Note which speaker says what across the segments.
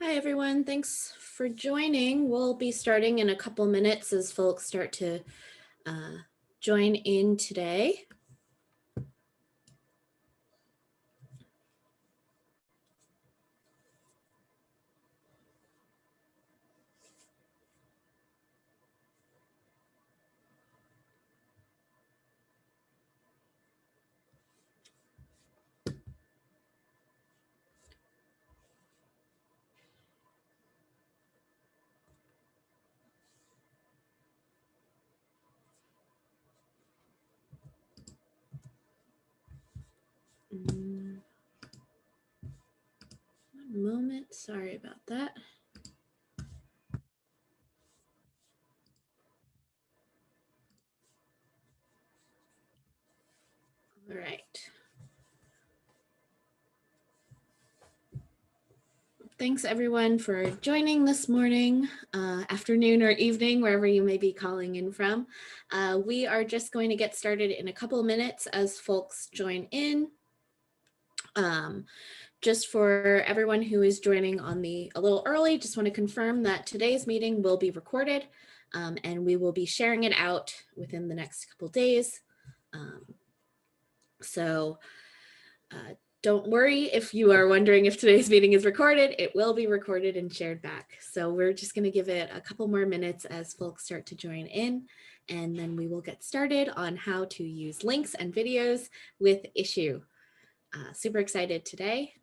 Speaker 1: Hi, everyone. Thanks for joining. We'll be starting in a couple minutes as folks start to join in today. One moment. Sorry about that. All right. Thanks, everyone, for joining this morning, afternoon, or evening, wherever you may be calling in from. We are just going to get started in a couple minutes as folks join in. Just for everyone who is joining on a little early, just want to confirm that today's meeting will be recorded and we will be sharing it out within the next couple days. So don't worry if you are wondering if today's meeting is recorded, it will be recorded and shared back. So we're just going to give it a couple more minutes as folks start to join in, and then we will get started on how to use links and videos with Issuu. Super excited today.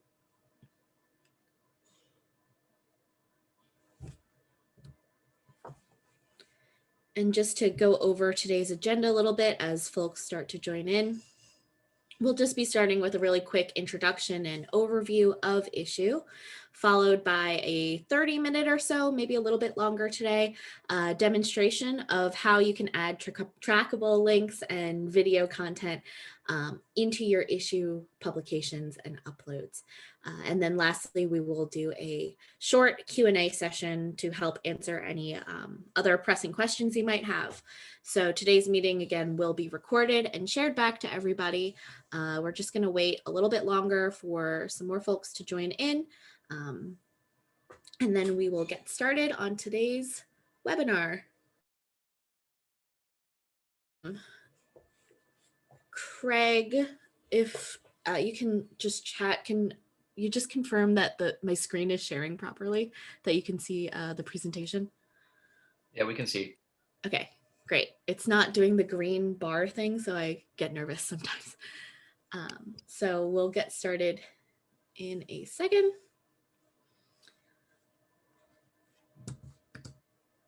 Speaker 1: And just to go over today's agenda a little bit as folks start to join in, we'll just be starting with a really quick introduction and overview of Issuu, followed by a 30-minute or so, maybe a little bit longer today, demonstration of how you can add trackable links and video content into your Issuu publications and uploads. And then lastly, we will do a short Q&A session to help answer any other pressing questions you might have. So today's meeting, again, will be recorded and shared back to everybody. We're just going to wait a little bit longer for some more folks to join in. And then we will get started on today's webinar. Craig, if you can just chat, can you just confirm that my screen is sharing properly, that you can see the presentation?
Speaker 2: Yeah, we can see.
Speaker 1: Okay, great. It's not doing the green bar thing, so I get nervous sometimes. So we'll get started in a second.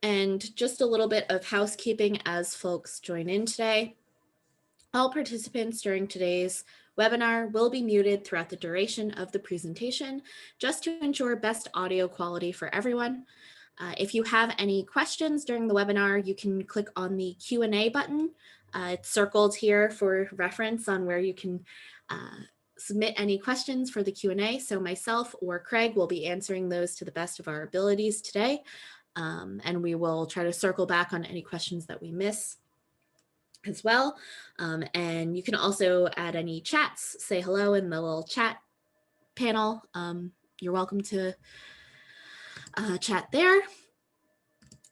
Speaker 1: And just a little bit of housekeeping as folks join in today. All participants during today's webinar will be muted throughout the duration of the presentation, just to ensure best audio quality for everyone. If you have any questions during the webinar, you can click on the Q&A button. It's circled here for reference on where you can submit any questions for the Q&A. So myself or Craig will be answering those to the best of our abilities today. And we will try to circle back on any questions that we miss as well. And you can also add any chats, say hello in the little chat panel. You're welcome to chat there.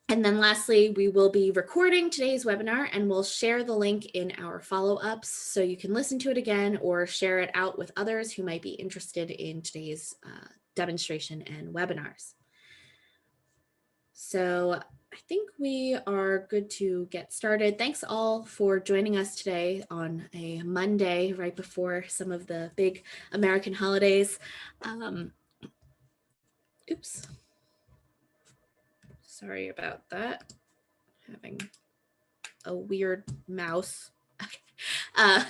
Speaker 1: And then lastly, we will be recording today's webinar and we'll share the link in our follow-ups so you can listen to it again or share it out with others who might be interested in today's demonstration and webinars. So I think we are good to get started. Thanks all for joining us today on a Monday, right before some of the big American holidays. Oops. Sorry about that. Having a weird mouse. Hi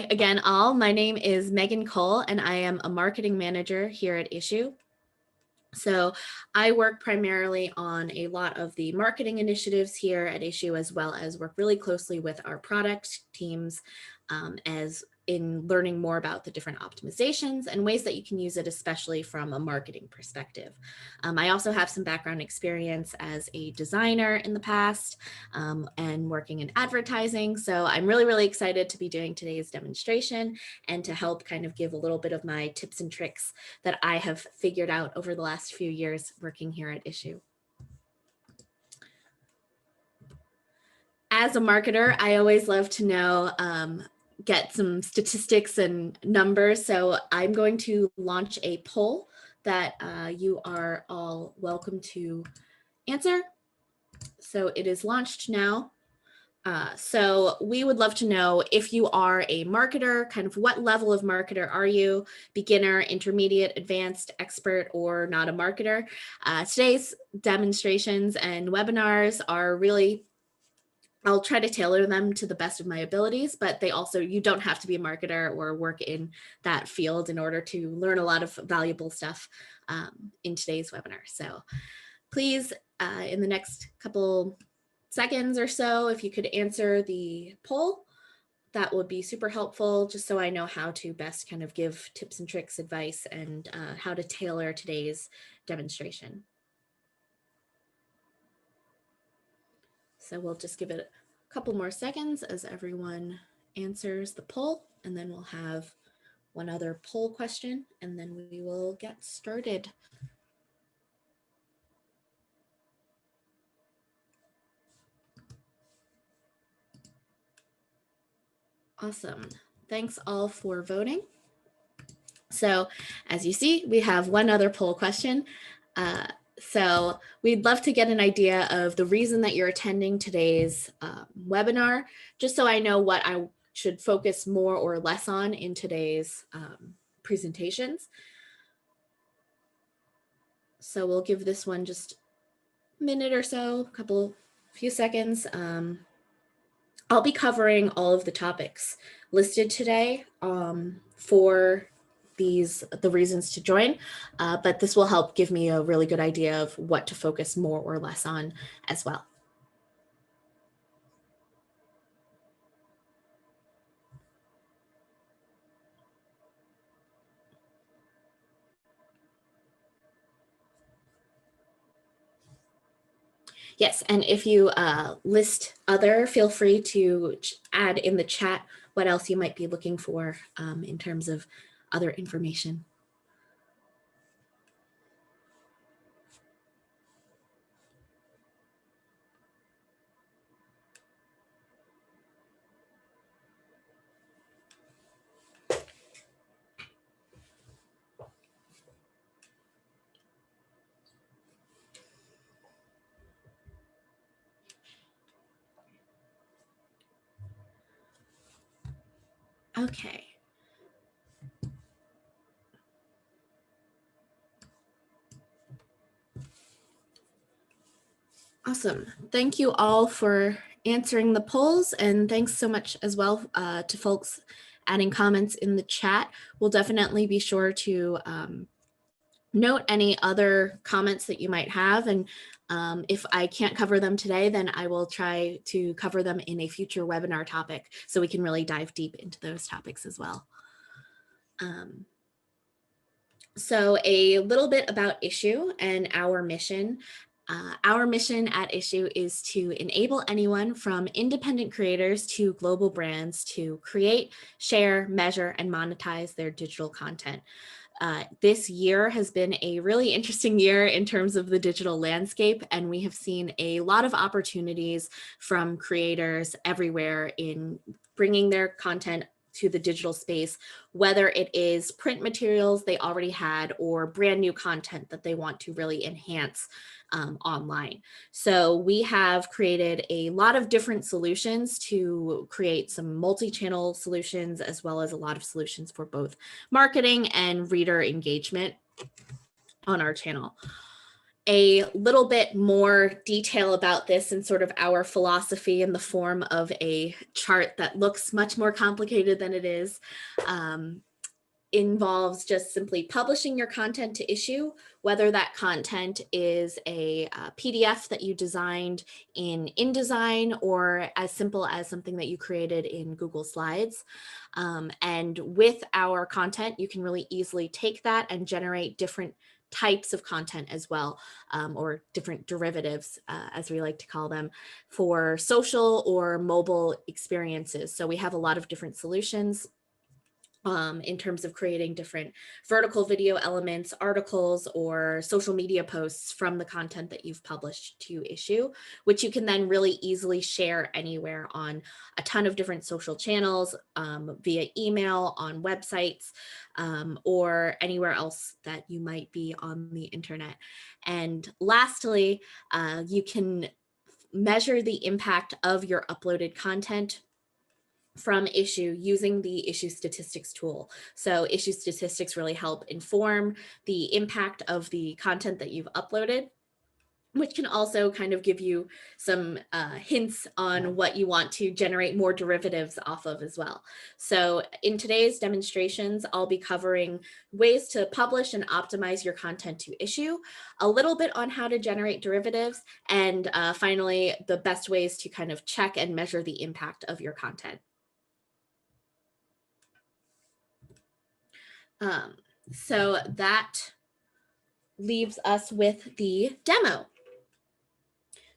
Speaker 1: again all. My name is Megan Cole and I am a marketing manager here at Issuu. So I work primarily on a lot of the marketing initiatives here at Issuu, as well as work really closely with our product teams as in learning more about the different optimizations and ways that you can use it, especially from a marketing perspective. I also have some background experience as a designer in the past and working in advertising. So I'm really, really excited to be doing today's demonstration and to help kind of give a little bit of my tips and tricks that I have figured out over the last few years working here at Issuu. As a marketer, I always love to know, get some statistics and numbers. So I'm going to launch a poll that you are all welcome to answer. So it is launched now. So we would love to know if you are a marketer, kind of what level of marketer are you? Beginner, intermediate, advanced, expert, or not a marketer? Today's demonstrations and webinars are really, I'll try to tailor them to the best of my abilities, but they also, you don't have to be a marketer or work in that field in order to learn a lot of valuable stuff in today's webinar. So please, in the next couple seconds or so, if you could answer the poll, that would be super helpful, just so I know how to best kind of give tips and tricks, advice, and how to tailor today's demonstration. So we'll just give it a couple more seconds as everyone answers the poll, and then we'll have one other poll question, and then we will get started. Awesome. Thanks all for voting. So as you see, we have one other poll question. So we'd love to get an idea of the reason that you're attending today's webinar, just so I know what I should focus more or less on in today's presentations. So we'll give this one just a minute or so, few seconds. I'll be covering all of the topics listed today for the reasons to join, but this will help give me a really good idea of what to focus more or less on as well. Yes, and if you list other, feel free to add in the chat what else you might be looking for in terms of other information. Okay. Awesome. Thank you all for answering the polls, and thanks so much as well to folks adding comments in the chat. We'll definitely be sure to note any other comments that you might have, and if I can't cover them today, then I will try to cover them in a future webinar topic so we can really dive deep into those topics as well. So a little bit about Issuu and our mission. Our mission at Issuu is to enable anyone from independent creators to global brands to create, share, measure, and monetize their digital content. This year has been a really interesting year in terms of the digital landscape, and we have seen a lot of opportunities from creators everywhere in bringing their content to the digital space, whether it is print materials they already had or brand new content that they want to really enhance online. So we have created a lot of different solutions to create some multi-channel solutions, as well as a lot of solutions for both marketing and reader engagement on our channel. A little bit more detail about this and sort of our philosophy in the form of a chart that looks much more complicated than it is. involves just simply publishing your content to Issuu, whether that content is a PDF that you designed in InDesign or as simple as something that you created in Google Slides. And with our content, you can really easily take that and generate different types of content as well, or different derivatives, as we like to call them, for social or mobile experiences. So we have a lot of different solutions in terms of creating different vertical video elements, articles, or social media posts from the content that you've published to Issuu, which you can then really easily share anywhere on a ton of different social channels, via email, on websites, or anywhere else that you might be on the internet. And lastly, you can measure the impact of your uploaded content from Issuu using the Issuu statistics tool. So Issuu statistics really help inform the impact of the content that you've uploaded, which can also kind of give you some hints on what you want to generate more derivatives off of as well. So in today's demonstrations, I'll be covering ways to publish and optimize your content to Issuu, a little bit on how to generate derivatives, and finally, the best ways to kind of check and measure the impact of your content. So that leaves us with the demo.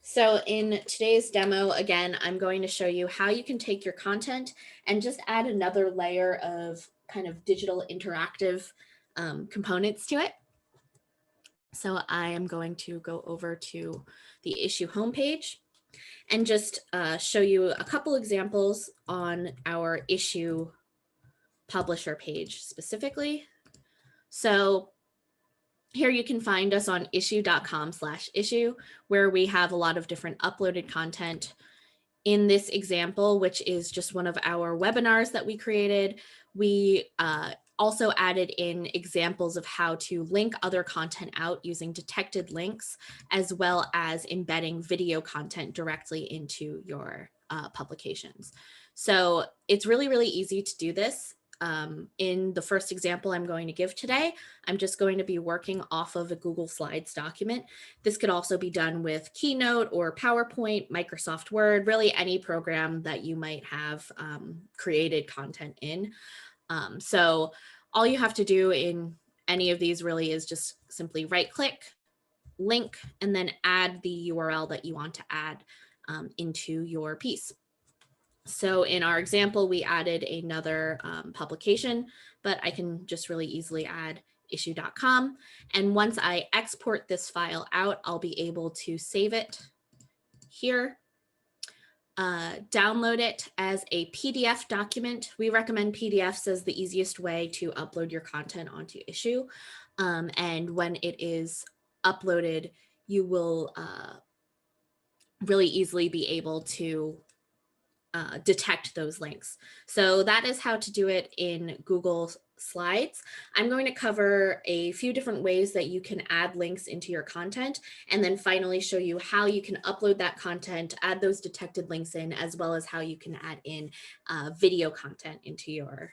Speaker 1: So in today's demo, again, I'm going to show you how you can take your content and just add another layer of kind of digital interactive components to it. So I am going to go over to the Issuu homepage and just show you a couple examples on our Issuu publisher page specifically. So here you can find us on issuu.com/issuu, where we have a lot of different uploaded content. In this example, which is just one of our webinars that we created, we also added in examples of how to link other content out using detected links, as well as embedding video content directly into your publications. So it's really, really easy to do this. In the first example I'm going to give today, I'm just going to be working off of a Google Slides document. This could also be done with Keynote or PowerPoint, Microsoft Word, really any program that you might have created content in. So all you have to do in any of these really is just simply right-click, link, and then add the URL that you want to add into your piece. So in our example, we added another publication, but I can just really easily add issuu.com. And once I export this file out, I'll be able to save it here, download it as a PDF document. We recommend PDFs as the easiest way to upload your content onto Issuu. And when it is uploaded, you will really easily be able to detect those links. So that is how to do it in Google Slides. I'm going to cover a few different ways that you can add links into your content, and then finally show you how you can upload that content, add those detected links in, as well as how you can add in video content into your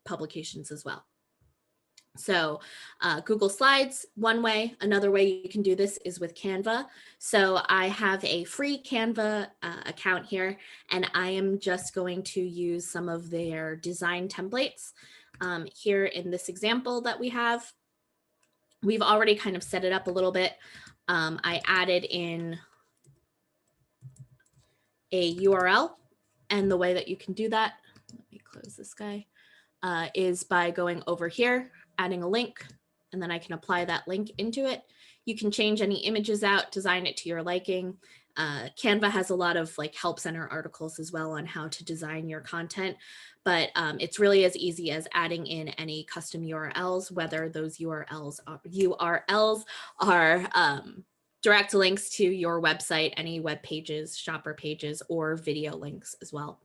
Speaker 1: publications as well. So Google Slides, one way. Another way you can do this is with Canva. So I have a free Canva account here, and I am just going to use some of their design templates. Here in this example that we have, we've already kind of set it up a little bit. I added in a URL, and the way that you can do that, let me close this guy, is by going over here, adding a link, and then I can apply that link into it. You can change any images out, design it to your liking. Canva has a lot of like help center articles as well on how to design your content, but it's really as easy as adding in any custom URLs, whether those URLs are direct links to your website, any web pages, shopper pages, or video links as well.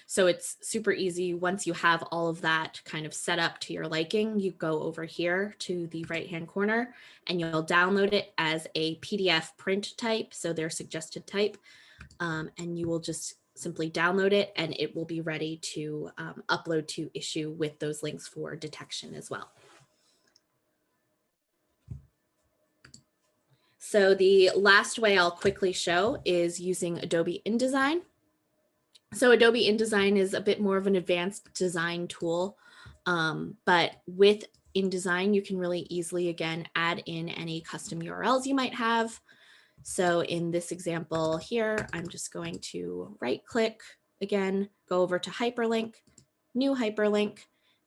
Speaker 1: So it's super easy. Once you have all of that kind of set up to your liking, you go over here to the right-hand corner and you'll download it as a PDF print type, so their suggested type, and you will just simply download it and it will be ready to upload to Issuu with those links for detection as well. So the last way I'll quickly show is using Adobe Indesign. So Adobe InDesign is a bit more of an advanced design tool, but with InDesign, you can really easily, again, add in any custom URLs you might have. So in this example here, I'm just going to right click, again, go over to hyperlink, new hyperlink,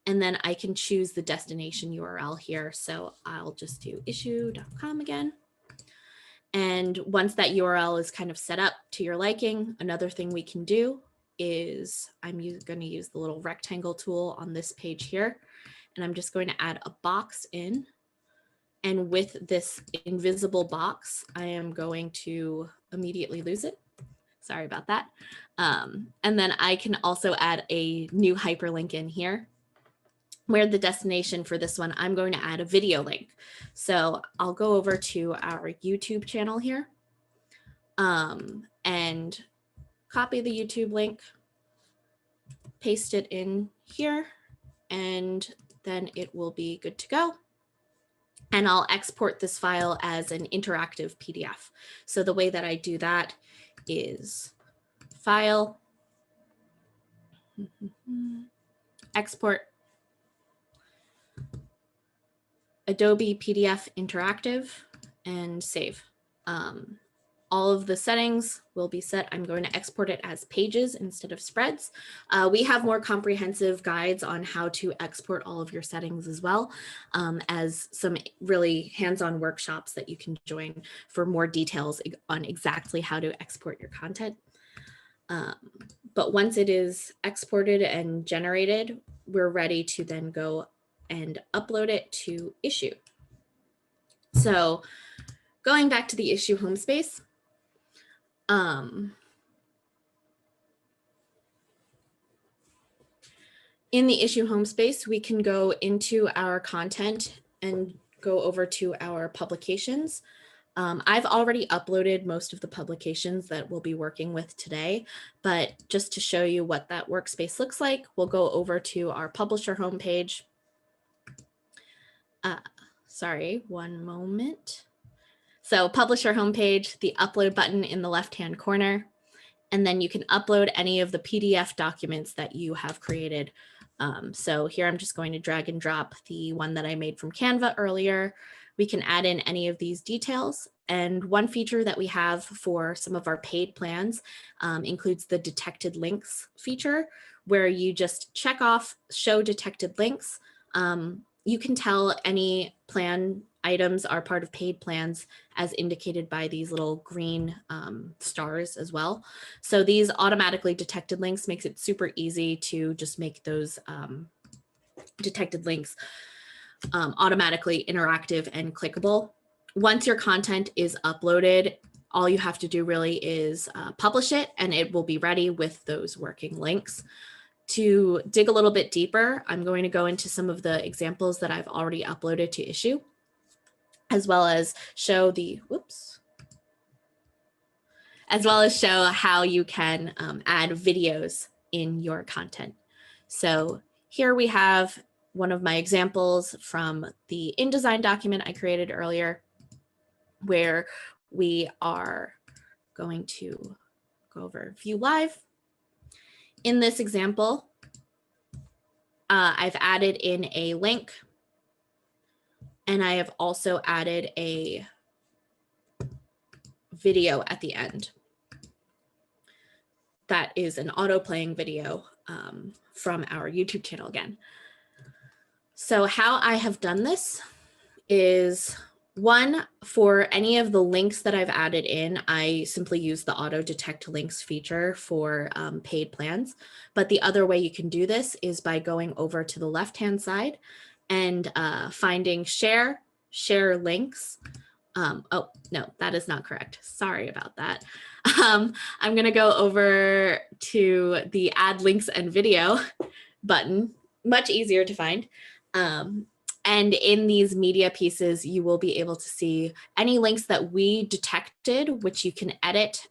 Speaker 1: and then I can choose the destination URL here. So I'll just do issuu.com again. And once that URL is kind of set up to your liking, another thing we can do is I'm going to use the little rectangle tool on this page here, and I'm just going to add a box in. And with this invisible box, I am going to immediately lose it. Sorry about that. And then I can also add a new hyperlink in here, where the destination for this one, I'm going to add a video link. So I'll go over to our YouTube channel here and copy the YouTube link, paste it in here, and then it will be good to go. And I'll export this file as an interactive PDF. So the way that I do that is File, Export, Adobe PDF Interactive, and save. All of the settings will be set. I'm going to export it as pages instead of spreads. We have more comprehensive guides on how to export all of your settings as well as some really hands-on workshops that you can join for more details on exactly how to export your content. But once it is exported and generated, we're ready to then go and upload it to Issuu. So going back to the Issuu home space, in the Issuu home space, we can go into our content and go over to our publications. I've already uploaded most of the publications that we'll be working with today, but just to show you what that workspace looks like, we'll go over to our publisher homepage. Sorry, one moment. So publisher homepage, the upload button in the left-hand corner, and then you can upload any of the PDF documents that you have created. So here I'm just going to drag and drop the one that I made from Canva earlier. We can add in any of these details. And one feature that we have for some of our paid plans includes the detected links feature, where you just check off show detected links. You can tell any plan items are part of paid plans as indicated by these little green stars as well. So these automatically detected links makes it super easy to just make those detected links automatically interactive and clickable. Once your content is uploaded, all you have to do really is publish it and it will be ready with those working links. To dig a little bit deeper, I'm going to go into some of the examples that I've already uploaded to Issuu, as well as show the, as well as show how you can add videos in your content. So here we have one of my examples from the InDesign document I created earlier, where we are going to go over View Live. In this example, I've added in a link, and I have also added a video at the end. That is an auto-playing video from our YouTube channel again. So how I have done this is, one, for any of the links that I've added in, I simply use the auto detect links feature for paid plans. But the other way you can do this is by going over to the left-hand side and finding share links. Oh, no, that is not correct. Sorry about that. I'm going to go over to the add links and video button, much easier to find. And in these media pieces, you will be able to see any links that we detected, which you can edit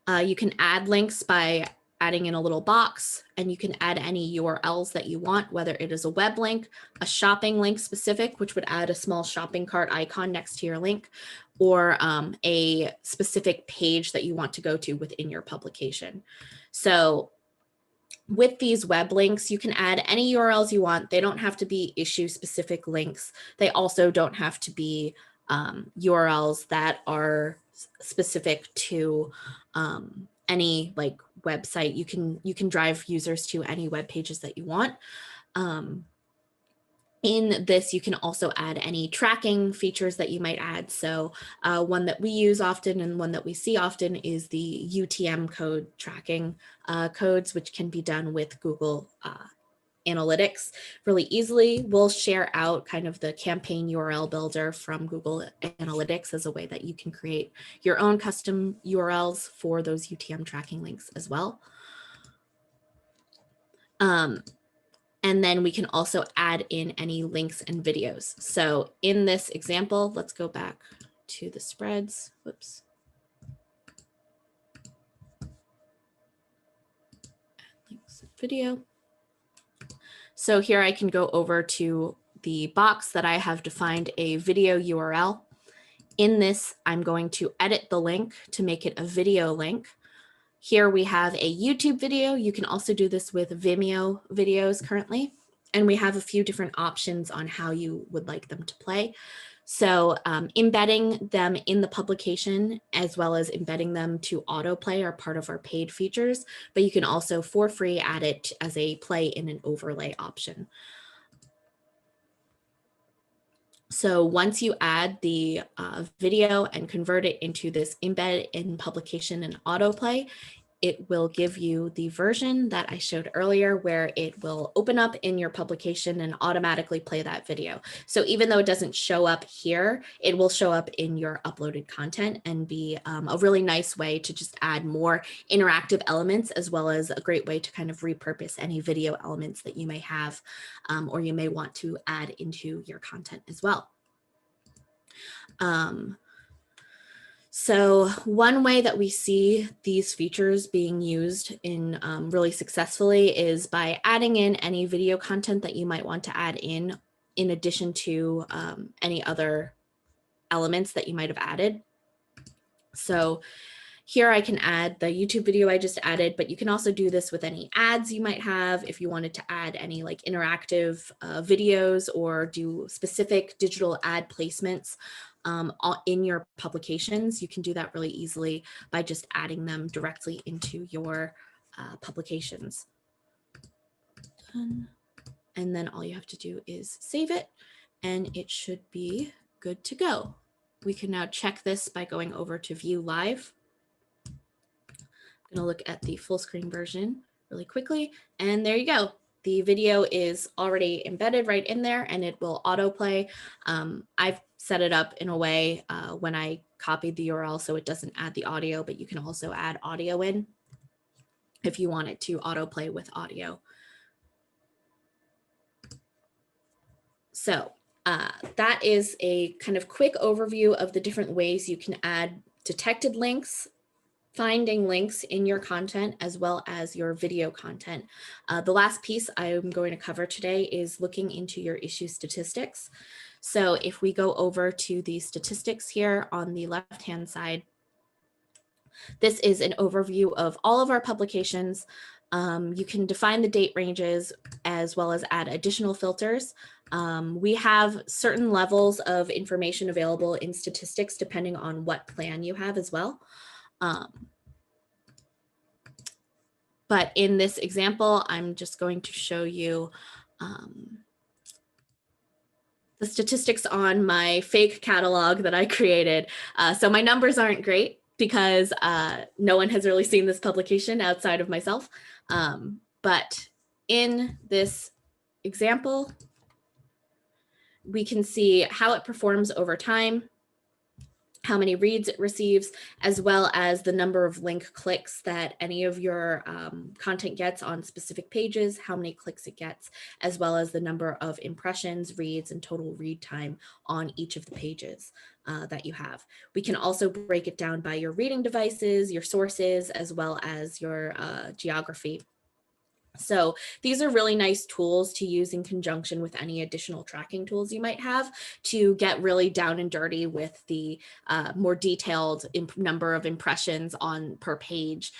Speaker 1: You can add links by adding in a little box, and you can add any URLs that you want, whether it is a web link, a shopping link specific, which would add a small shopping cart icon next to your link, or a specific page that you want to go to within your publication. So with these web links, you can add any URLs you want. They don't have to be issue specific links. They also don't have to be URLs that are specific to any like website. You can drive users to any web pages that you want. In this, you can also add any tracking features that you might add. So one that we use often and one that we see often is the UTM code tracking codes, which can be done with Google Analytics really easily. We'll share out kind of the campaign URL builder from Google Analytics as a way that you can create your own custom URLs for those UTM tracking links as well. And then we can also add in any links and videos. So in this example, let's go back to the spreads. Whoops. Add links and video. So here I can go over to the box that I have defined a video URL. In this, I'm going to edit the link to make it a video link. Here we have a YouTube video. You can also do this with Vimeo videos currently. And we have a few different options on how you would like them to play. So embedding them in the publication as well as embedding them to autoplay are part of our paid features, but you can also for free add it as a play in an overlay option. So once you add the video and convert it into this embed in publication and autoplay, it will give you the version that I showed earlier where it will open up in your publication and automatically play that video. So even though it doesn't show up here, it will show up in your uploaded content and be a really nice way to just add more interactive elements, as well as a great way to kind of repurpose any video elements that you may have or you may want to add into your content as well. So one way that we see these features being used in really successfully is by adding in any video content that you might want to add in addition to any other elements that you might have added. So here I can add the YouTube video I just added, but you can also do this with any ads you might have if you wanted to add any like interactive videos or do specific digital ad placements in your publications. You can do that really easily by just adding them directly into your publications. Done. And then all you have to do is save it and it should be good to go. We can now check this by going over to View Live. I'm going to look at the full screen version really quickly. And there you go. The video is already embedded right in there and it will autoplay. I've set it up in a way when I copied the URL so it doesn't add the audio, but you can also add audio in if you want it to autoplay with audio. So that is a kind of quick overview of the different ways you can add detected links, finding links in your content, as well as your video content. The last piece I'm going to cover today is looking into your issue statistics. So if we go over to the statistics here on the left-hand side, this is an overview of all of our publications. You can define the date ranges as well as add additional filters. We have certain levels of information available in statistics depending on what plan you have as well. But in this example, I'm just going to show you the statistics on my fake catalog that I created. So my numbers aren't great because no one has really seen this publication outside of myself. But in this example, we can see how it performs over time, how many reads it receives, as well as the number of link clicks that any of your content gets on specific pages, how many clicks it gets, as well as the number of impressions, reads, and total read time on each of the pages that you have. We can also break it down by your reading devices, your sources, as well as your geography. So these are really nice tools to use in conjunction with any additional tracking tools you might have to get really down and dirty with the more detailed number of impressions on per page,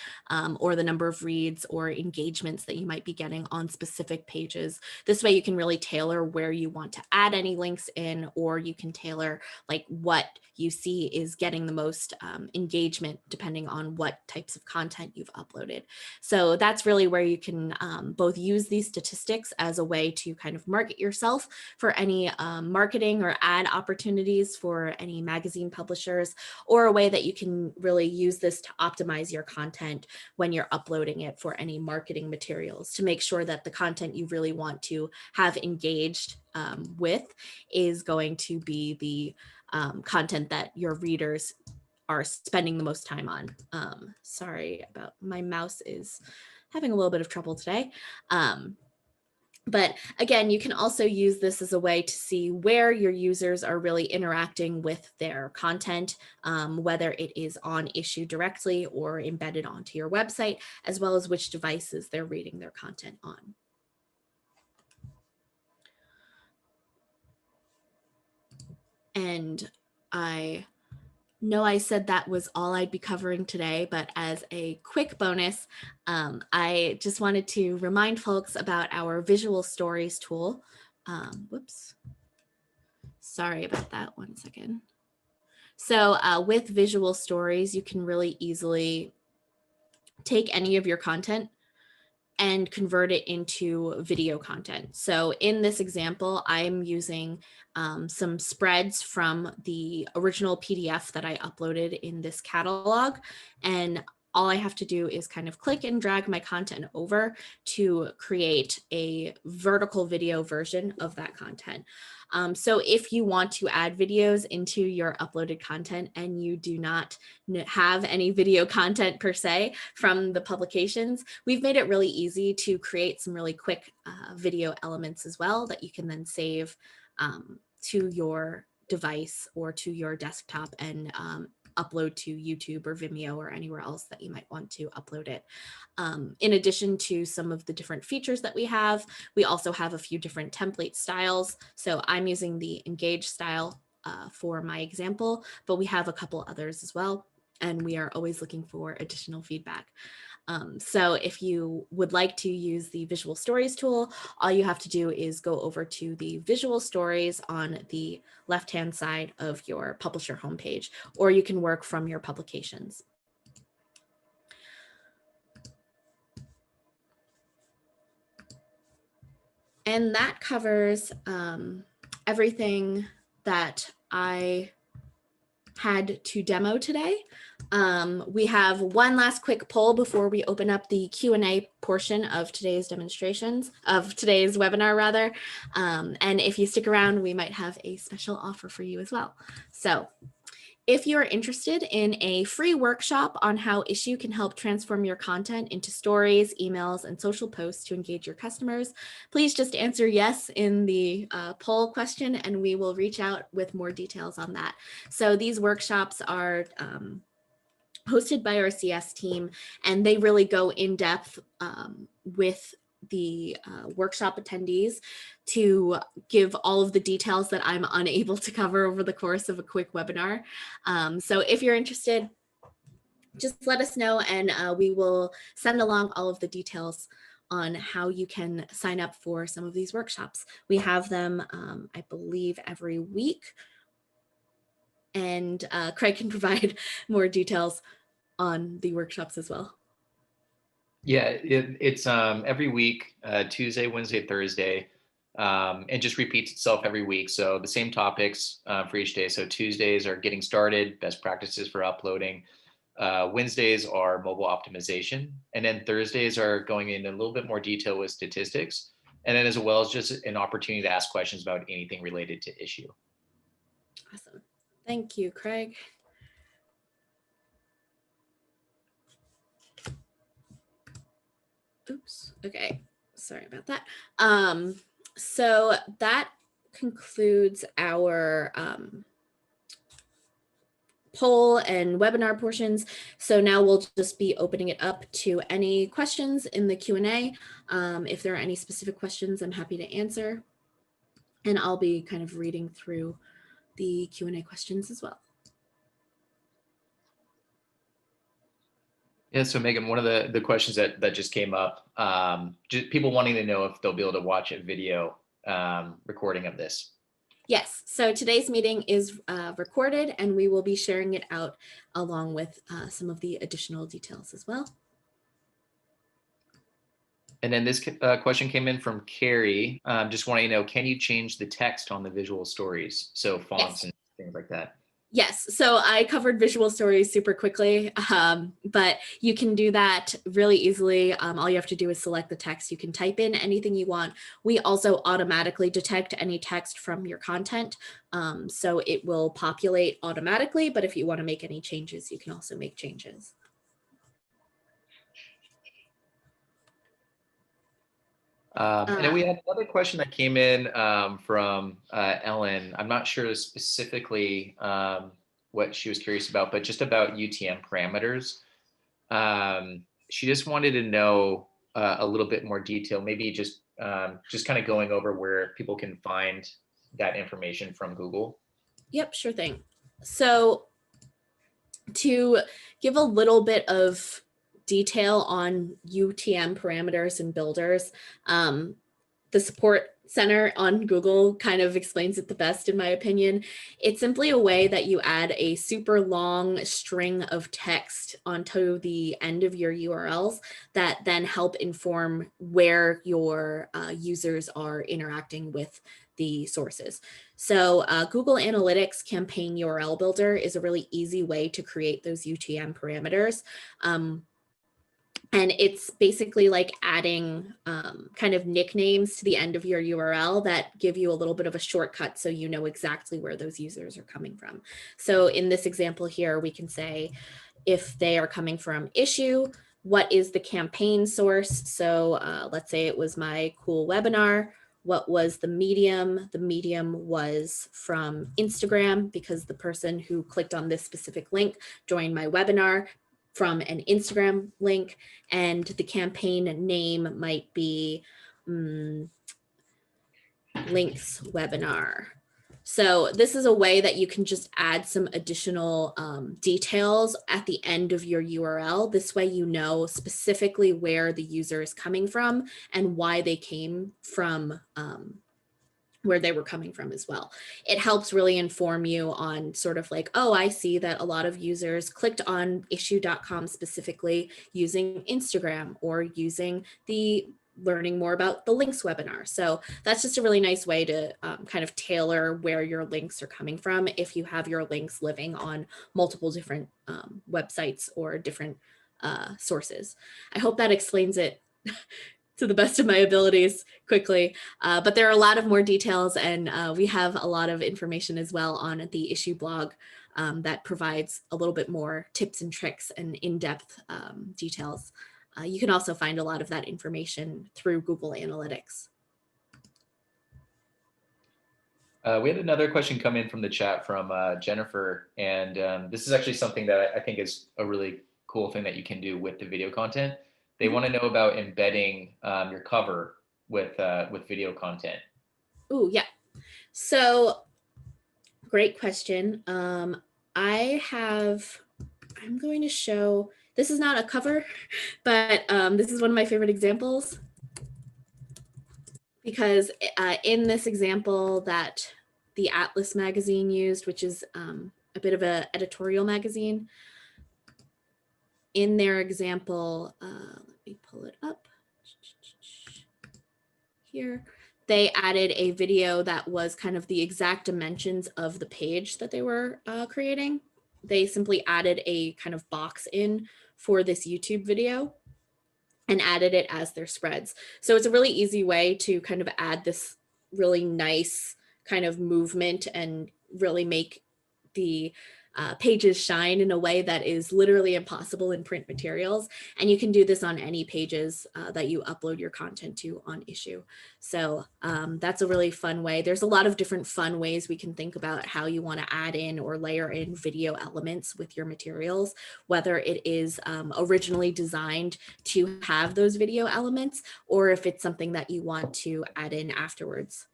Speaker 1: or the number of reads or engagements that you might be getting on specific pages. This way you can really tailor where you want to add any links in, or you can tailor like what you see is getting the most engagement depending on what types of content you've uploaded. So that's really where you can both use these statistics as a way to kind of market yourself for any marketing or ad opportunities for any magazine publishers, or a way that you can really use this to optimize your content when you're uploading it for any marketing materials, to make sure that the content you really want to have engaged with is going to be the content that your readers are spending the most time on. Sorry about my mouse is having a little bit of trouble today. But again, you can also use this as a way to see where your users are really interacting with their content, whether it is on Issuu directly or embedded onto your website, as well as which devices they're reading their content on. And I said that was all I'd be covering today, but as a quick bonus, I just wanted to remind folks about our visual stories tool. Whoops. Sorry about that, 1 second. So with visual stories, you can really easily take any of your content and convert it into video content. So in this example, I'm using some spreads from the original PDF that I uploaded in this catalog. And all I have to do is kind of click and drag my content over to create a vertical video version of that content. So if you want to add videos into your uploaded content and you do not have any video content per se from the publications, we've made it really easy to create some really quick video elements as well that you can then save to your device or to your desktop and upload to YouTube or Vimeo or anywhere else that you might want to upload it. In addition to some of the different features that we also have a few different template styles. So I'm using the Engage style for my example, but we have a couple others as well. And we are always looking for additional feedback. So if you would like to use the Visual Stories tool, all you have to do is go over to the Visual Stories on the left-hand side of your publisher homepage, or you can work from your publications. And that covers everything that I had to demo today. We have one last quick poll before we open up the Q&A portion of today's webinar rather. And if you stick around, we might have a special offer for you as well. So if you're interested in a free workshop on how Issuu can help transform your content into stories, emails, and social posts to engage your customers, please just answer yes in the poll question and we will reach out with more details on that. So these workshops are hosted by our CS team, and they really go in depth with the workshop attendees to give all of the details that I'm unable to cover over the course of a quick webinar. So if you're interested, just let us know and we will send along all of the details on how you can sign up for some of these workshops. We have them, I believe, every week. And Craig can provide more details on the workshops as well.
Speaker 2: Yeah, it's every week, Tuesday, Wednesday, Thursday, and just repeats itself every week. So the same topics for each day. So Tuesdays are getting started, best practices for uploading. Wednesdays are mobile optimization. And then Thursdays are going into a little bit more detail with statistics. And then as well as just an opportunity to ask questions about anything related to Issuu.
Speaker 1: Awesome. Thank you, Craig. Oops. Okay. Sorry about that. So that concludes our poll and webinar portions. So now we'll just be opening it up to any questions in the Q&A. If there are any specific questions, I'm happy to answer. And I'll be kind of reading through the Q&A questions as well.
Speaker 2: Yeah, so Megan, one of the questions that just came up, just people wanting to know if they'll be able to watch a video recording of this.
Speaker 1: Yes, so today's meeting is recorded and we will be sharing it out along with some of the additional details as well.
Speaker 2: And then this question came in from Carrie, just wanting to know, can you change the text on the visual stories? So fonts and things like that.
Speaker 1: Yes, so I covered visual stories super quickly, but you can do that really easily. All you have to do is select the text. You can type in anything you want. We also automatically detect any text from your content, so it will populate automatically, but if you want to make any changes, you can also make changes.
Speaker 2: And then we had another question that came in from Ellen. I'm not sure specifically what she was curious about, but just about UTM parameters. She just wanted to know a little bit more detail, maybe just kind of going over where people can find that information from Google.
Speaker 1: Yep, sure thing. So to give a little bit of detail on UTM parameters and builders, the support center on Google kind of explains it the best, in my opinion. It's simply a way that you add a super long string of text onto the end of your URLs that then help inform where your users are interacting with the sources. So Google Analytics Campaign URL Builder is a really easy way to create those UTM parameters. And it's basically like adding kind of nicknames to the end of your URL that give you a little bit of a shortcut so you know exactly where those users are coming from. So in this example here, we can say if they are coming from Issuu, what is the campaign source? So let's say it was my cool webinar. What was the medium? The medium was from Instagram because the person who clicked on this specific link joined my webinar from an Instagram link, and the campaign name might be links webinar. So this is a way that you can just add some additional details at the end of your URL. This way you know specifically where the user is coming from and why they came from where they were coming from as well. It helps really inform you on sort of like, oh, I see that a lot of users clicked on issuu.com specifically using Instagram or using the learning more about the links webinar. So that's just a really nice way to kind of tailor where your links are coming from if you have your links living on multiple different websites or different sources. I hope that explains it to the best of my abilities quickly, but there are a lot of more details, and we have a lot of information as well on the Issuu blog that provides a little bit more tips and tricks and in-depth details. You can also find a lot of that information through Google Analytics.
Speaker 2: We had another question come in from the chat from Jennifer, and this is actually something that I think is a really cool thing that you can do with the video content. They want to know about embedding your cover with video content.
Speaker 1: Ooh, yeah. So great question. I'm going to show, this is not a cover, but this is one of my favorite examples. Because in this example that the Atlas magazine used, which is a bit of an editorial magazine, in their example, let me pull it up here. They added a video that was kind of the exact dimensions of the page that they were creating. They simply added a kind of box in for this YouTube video and added it as their spreads. So it's a really easy way to kind of add this really nice kind of movement and really make the pages shine in a way that is literally impossible in print materials. And you can do this on any pages that you upload your content to on Issuu. So that's a really fun way. There's a lot of different fun ways we can think about how you want to add in or layer in video elements with your materials, whether it is originally designed to have those video elements, or if it's something that you want to add in afterwards.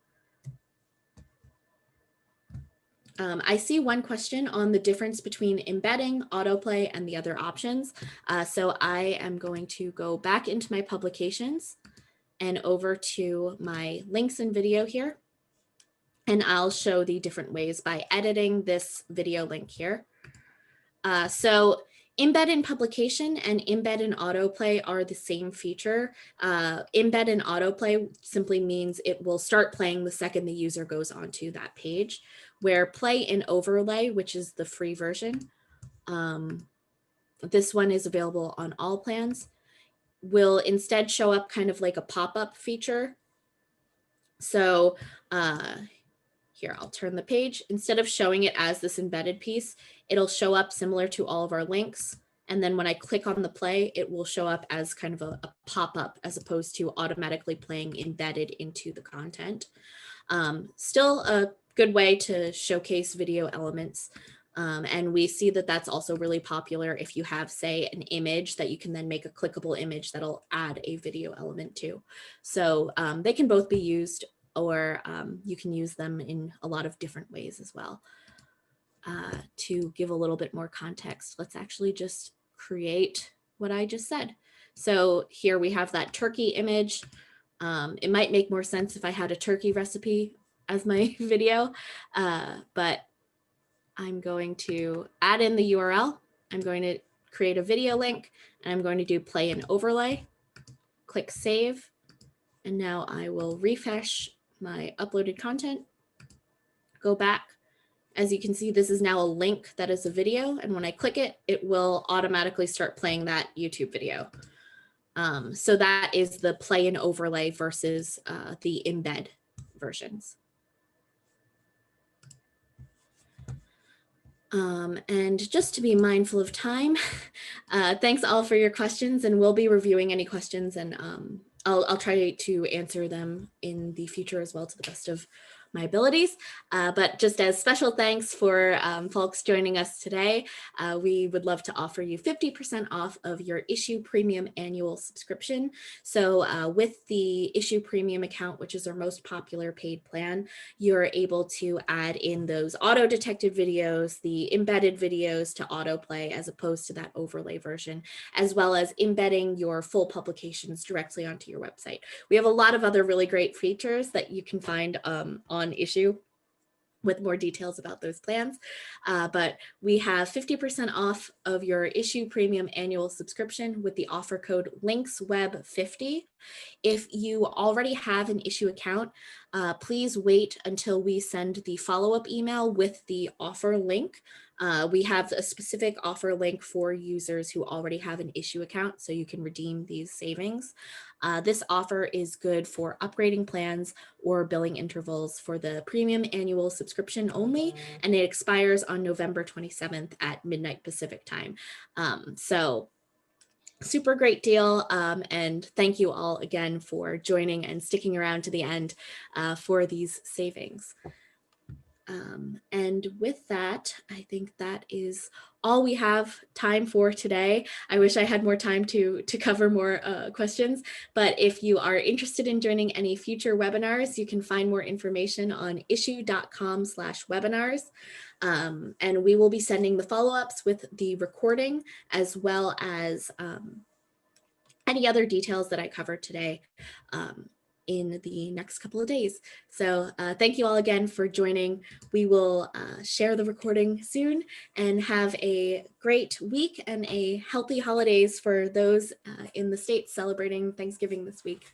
Speaker 1: I see one question on the difference between embedding, autoplay, and the other options. So I am going to go back into my publications and over to my links and video here. And I'll show the different ways by editing this video link here. So embed in publication and embed in autoplay are the same feature. Embed in autoplay simply means it will start playing the second the user goes onto that page, where play in overlay, which is the free version, this one is available on all plans, will instead show up kind of like a pop-up feature. So here, I'll turn the page. Instead of showing it as this embedded piece, it'll show up similar to all of our links. And then when I click on the play, it will show up as kind of a pop-up as opposed to automatically playing embedded into the content. Still a good way to showcase video elements. And we see that that's also really popular if you have, say, an image that you can then make a clickable image that'll add a video element to. So they can both be used, or you can use them in a lot of different ways as well. To give a little bit more context, let's actually just create what I just said. So here we have that turkey image. It might make more sense if I had a turkey recipe as my video, but I'm going to add in the URL. I'm going to create a video link, and I'm going to do play and overlay. Click save, and now I will refresh my uploaded content. Go back. As you can see, this is now a link that is a video, and when I click it, it will automatically start playing that YouTube video. So that is the play and overlay versus the embed versions. And just to be mindful of time, thanks all for your questions, and we'll be reviewing any questions, and I'll try to answer them in the future as well to the best of my abilities. But just as special thanks for folks joining us today, we would love to offer you 50% off of your Issuu Premium annual subscription. So with the Issuu Premium account, which is our most popular paid plan, you're able to add in those auto-detected videos, the embedded videos to autoplay as opposed to that overlay version, as well as embedding your full publications directly onto your website. We have a lot of other really great features that you can find on Issuu with more details about those plans. But we have 50% off of your Issuu Premium annual subscription with the offer code LinksWeb50. If you already have an Issuu account, please wait until we send the follow-up email with the offer link. We have a specific offer link for users who already have an Issuu account, so you can redeem these savings. This offer is good for upgrading plans or billing intervals for the premium annual subscription only, and it expires on November 27th at midnight Pacific time. So super great deal, and thank you all again for joining and sticking around to the end for these savings. And with that, I think that is all we have time for today. I wish I had more time to cover more questions, but if you are interested in joining any future webinars, you can find more information on issuu.com/webinars. And we will be sending the follow-ups with the recording, as well as any other details that I covered today in the next couple of days. So thank you all again for joining. We will share the recording soon, and have a great week and a healthy holidays for those in the States celebrating Thanksgiving this week.